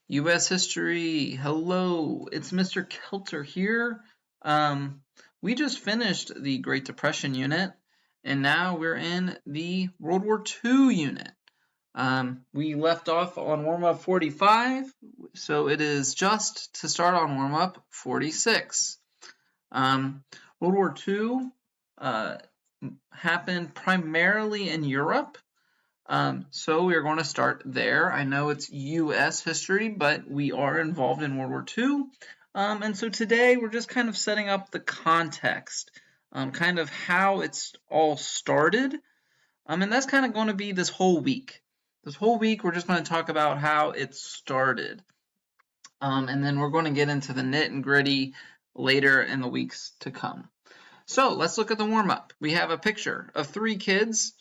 U.S. history. Hello, it's Mr. Kelter here. We just finished the Great Depression unit, and now we're in the World War II unit. We left off on warm-up 45, so it is just to start on warm-up 46. World War II happened primarily in Europe. So we are going to start there. I know it's U.S. history, but we are involved in World War II. And so today we're just kind of setting up the context, kind of how it's all started. And that's kind of going to be this whole week. This whole week we're just going to talk about how it started. And then we're going to get into the nit and gritty later in the weeks to come. So let's look at the warm-up. We have a picture of 3 kids.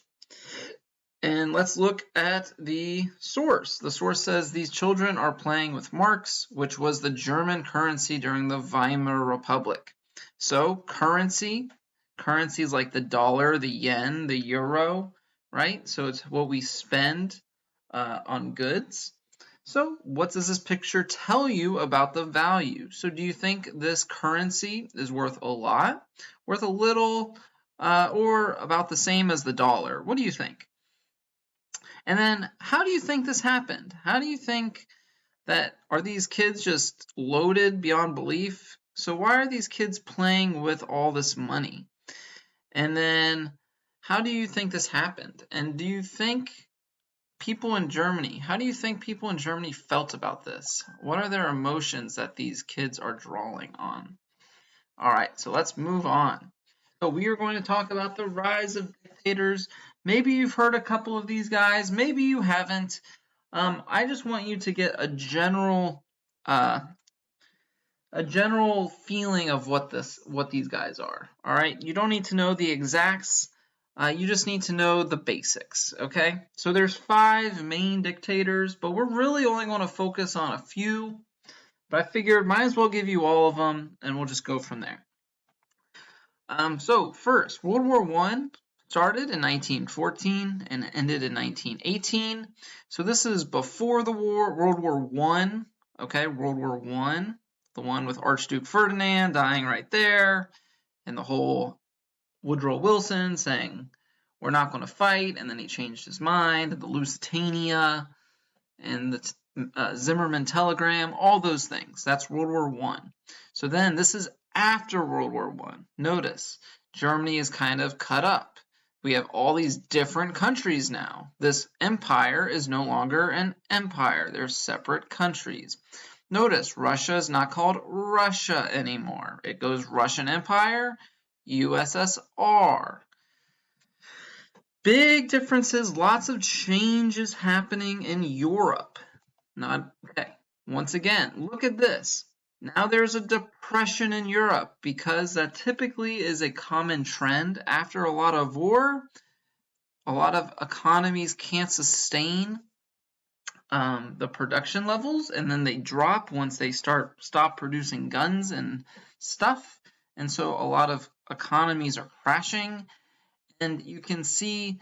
And let's look at the source. The source says these children are playing with marks, which was the German currency during the Weimar Republic. So currency is like the dollar, the yen, the euro, right? So it's what we spend on goods. So what does this picture tell you about the value? So do you think this currency is worth a lot, worth a little, or about the same as the dollar? What do you think? And then how do you think this happened? How do you think that, are these kids just loaded beyond belief? So why are these kids playing with all this money? And then how do you think this happened? And do you think people in Germany, how do you think people in Germany felt about this? What are their emotions that these kids are drawing on? All right, so let's move on. So we are going to talk about the rise of dictators. Maybe you've heard a couple of these guys, maybe you haven't. I just want you to get a general feeling of what these guys are. All right, you don't need to know the exacts. You just need to know the basics. Okay, so there's 5 main dictators, but we're really only going to focus on a few. But I figured might as well give you all of them, and we'll just go from there. So first, World War I started in 1914 and ended in 1918. So this is before the war, World War I. Okay, World War I, the one with Archduke Ferdinand dying right there, and the whole Woodrow Wilson saying, we're not going to fight, and then he changed his mind, and the Lusitania, and the Zimmerman telegram, all those things. That's World War I. So then this is after World War I. Notice, Germany is kind of cut up. We have all these different countries now. This empire is no longer an empire. They're separate countries. Notice, Russia is not called Russia anymore. It goes Russian Empire, USSR. Big differences, lots of changes happening in Europe. Okay. Once again, look at this. Now there's a depression in Europe because that typically is a common trend. After a lot of war, a lot of economies can't sustain the production levels, and then they drop once they stop producing guns and stuff. And so a lot of economies are crashing. And you can see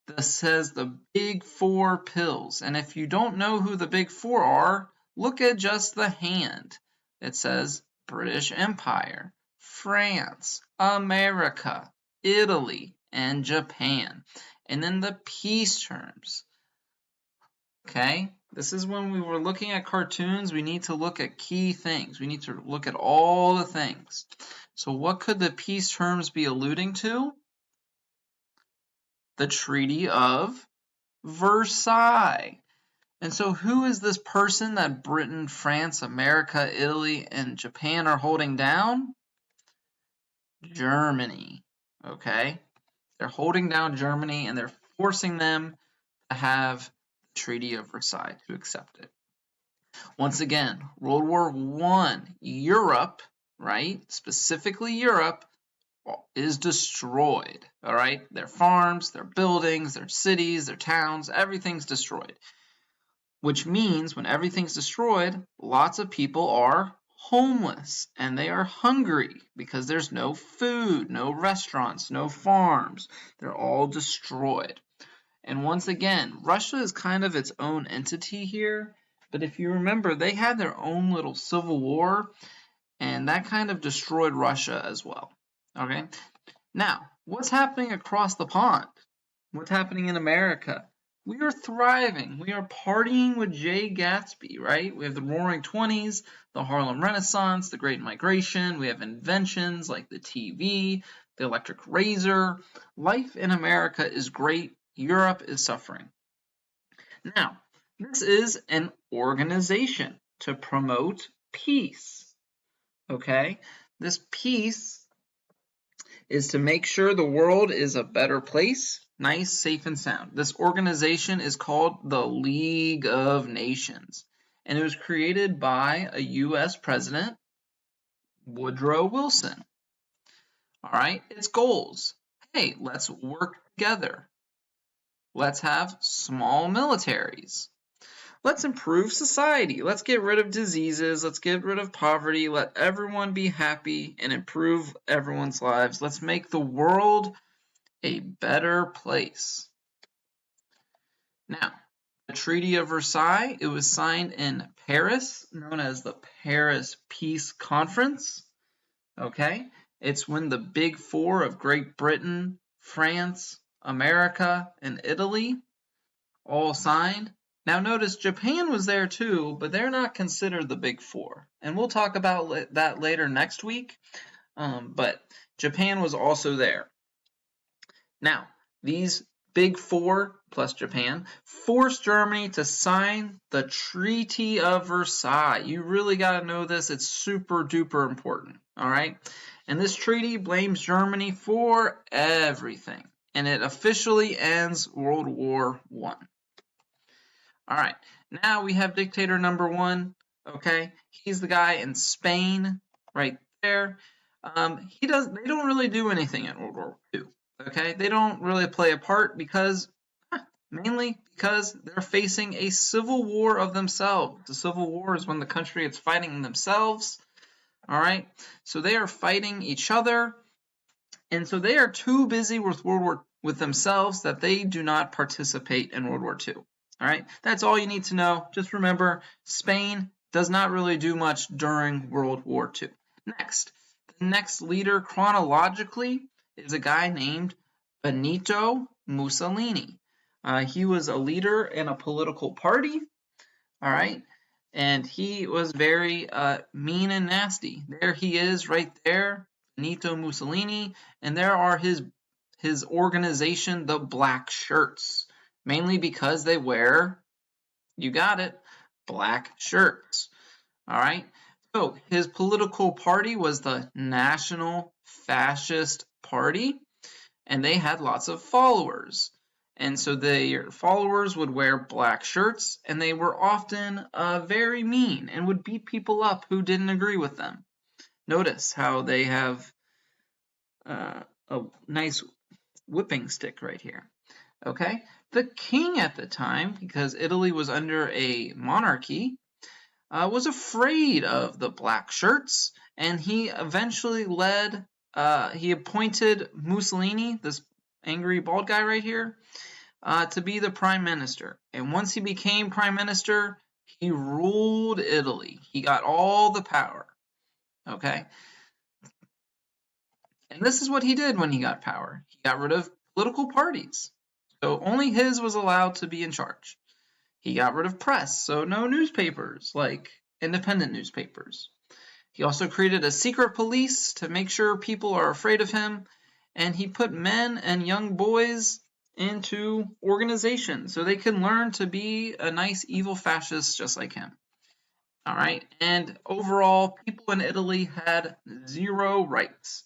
this says the big 4 pills. And if you don't know who the big 4 are, look at just the hand. It says British Empire, France, America, Italy, and Japan. And then the peace terms. Okay, this is when we were looking at cartoons, we need to look at key things. We need to look at all the things. So what could the peace terms be alluding to? The Treaty of Versailles. And so who is this person that Britain, France, America, Italy, and Japan are holding down? Germany. Okay? They're holding down Germany and they're forcing them to have the Treaty of Versailles, to accept it. Once again, World War I, Europe, right? Specifically Europe, is destroyed. All right? Their farms, their buildings, their cities, their towns, everything's destroyed. Which means when everything's destroyed, lots of people are homeless and they are hungry because there's no food, no restaurants, no farms. They're all destroyed. And once again, Russia is kind of its own entity here But if you remember, they had their own little civil war, and that kind of destroyed Russia as well. Okay? Now, what's happening across the pond? What's happening in America? We are thriving. We are partying with Jay Gatsby, right? We have the Roaring Twenties, the Harlem Renaissance, the Great Migration. We have inventions like the TV, the electric razor. Life in America is great. Europe is suffering. Now, this is an organization to promote peace. Okay? This peace is to make sure the world is a better place, nice, safe, and sound. This organization is called the League of Nations, and it was created by a U.S. president, Woodrow Wilson. All right, its goals. Hey, let's work together. Let's have small militaries. Let's improve society. Let's get rid of diseases. Let's get rid of poverty. Let everyone be happy and improve everyone's lives. Let's make the world a better place. Now, the Treaty of Versailles, it was signed in Paris, known as the Paris Peace Conference. Okay? It's when the big four of Great Britain, France, America, and Italy all signed. Now notice Japan was there too, but they're not considered the big four. And we'll talk about that later next week. But Japan was also there. Now, these big four plus Japan forced Germany to sign the Treaty of Versailles. You really got to know this. It's super duper important. All right. And this treaty blames Germany for everything. And it officially ends World War I. All right, now we have dictator number one. Okay, he's the guy in Spain, right there. They don't really do anything in World War II. Okay, they don't really play a part mainly because they're facing a civil war of themselves. The civil war is when the country is fighting themselves. All right, so they are fighting each other, and so they are too busy with themselves that they do not participate in World War II. All right, that's all you need to know. Just remember, Spain does not really do much during World War II. Next, the next leader chronologically is a guy named Benito Mussolini. He was a leader in a political party, all right, and he was very mean and nasty. There he is right there, Benito Mussolini, and there are his organization, the Black Shirts. Mainly because they wear, you got it, black shirts. All right. So his political party was the National Fascist Party, and they had lots of followers. And so their followers would wear black shirts, and they were often very mean and would beat people up who didn't agree with them. Notice how they have a nice whipping stick right here. Okay, the king at the time, because Italy was under a monarchy, was afraid of the black shirts, and he eventually he appointed Mussolini, this angry bald guy right here, to be the prime minister. And once he became prime minister, he ruled Italy. He got all the power. Okay, and this is what he did when he got power. He got rid of political parties. So only his was allowed to be in charge. He got rid of press, so no newspapers, like independent newspapers. He also created a secret police to make sure people are afraid of him, and he put men and young boys into organizations so they can learn to be a nice evil fascist just like him. All right, and overall, people in Italy had 0 rights.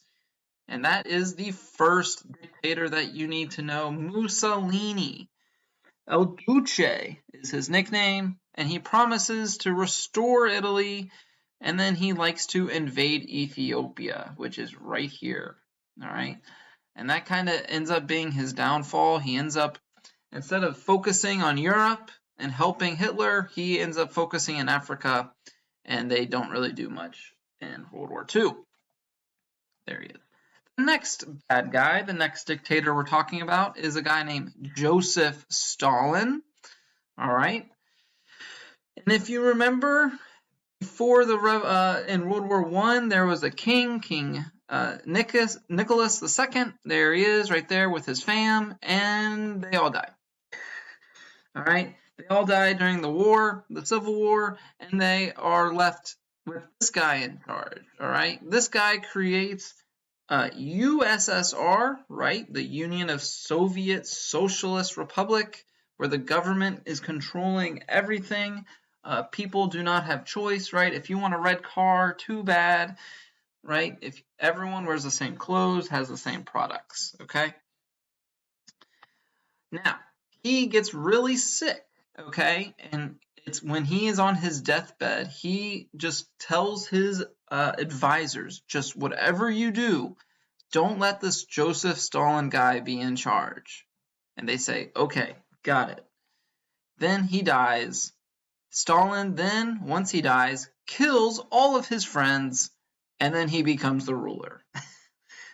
And that is the first dictator that you need to know, Mussolini. El Duce is his nickname, and he promises to restore Italy, and then he likes to invade Ethiopia, which is right here. All right, and that kind of ends up being his downfall. He ends up, instead of focusing on Europe and helping Hitler, he ends up focusing in Africa, and they don't really do much in World War II. There he is. The next bad guy, the next dictator we're talking about, is a guy named Joseph Stalin. All right. And if you remember, before the in World War I, there was a king, King Nicholas II. There he is, right there with his fam, and they all died. All right, they all died during the war, the Civil War, and they are left with this guy in charge. All right, this guy creates USSR, right, the Union of Soviet Socialist Republic, where the government is controlling everything. People do not have choice, right? If you want a red car, too bad, right? If everyone wears the same clothes, has the same products, okay? Now, he gets really sick, okay? And it's when he is on his deathbed, he just tells his advisors, just whatever you do, don't let this Joseph Stalin guy be in charge. And they say, okay, got it. Then he dies. Stalin then, once he dies, kills all of his friends, and then he becomes the ruler.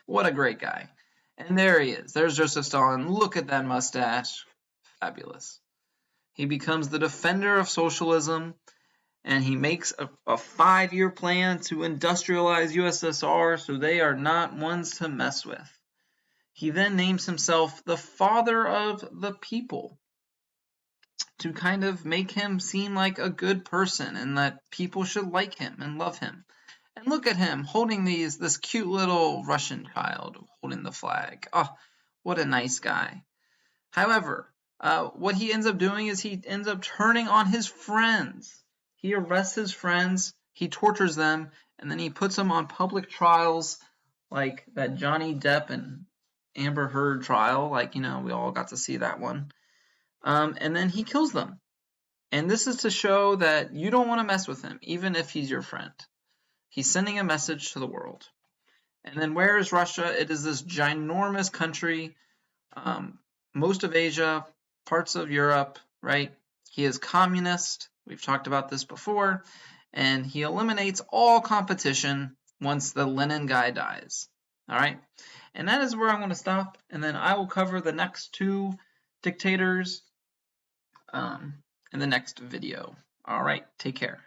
What a great guy. And there he is. There's Joseph Stalin. Look at that mustache. Fabulous. He becomes the defender of socialism, and he makes a 5-year plan to industrialize USSR so they are not ones to mess with. He then names himself the father of the people to kind of make him seem like a good person and that people should like him and love him. And look at him holding this cute little Russian child holding the flag. Oh, what a nice guy. However, what he ends up doing is he ends up turning on his friends. He arrests his friends, he tortures them, and then he puts them on public trials like that Johnny Depp and Amber Heard trial. Like, we all got to see that one. And then he kills them. And this is to show that you don't want to mess with him, even if he's your friend. He's sending a message to the world. And then where is Russia? It is this ginormous country, most of Asia, parts of Europe, right? He is communist. We've talked about this before. And he eliminates all competition once the Lenin guy dies. All right? And that is where I'm going to stop. And then I will cover the next 2 dictators in the next video. All right, take care.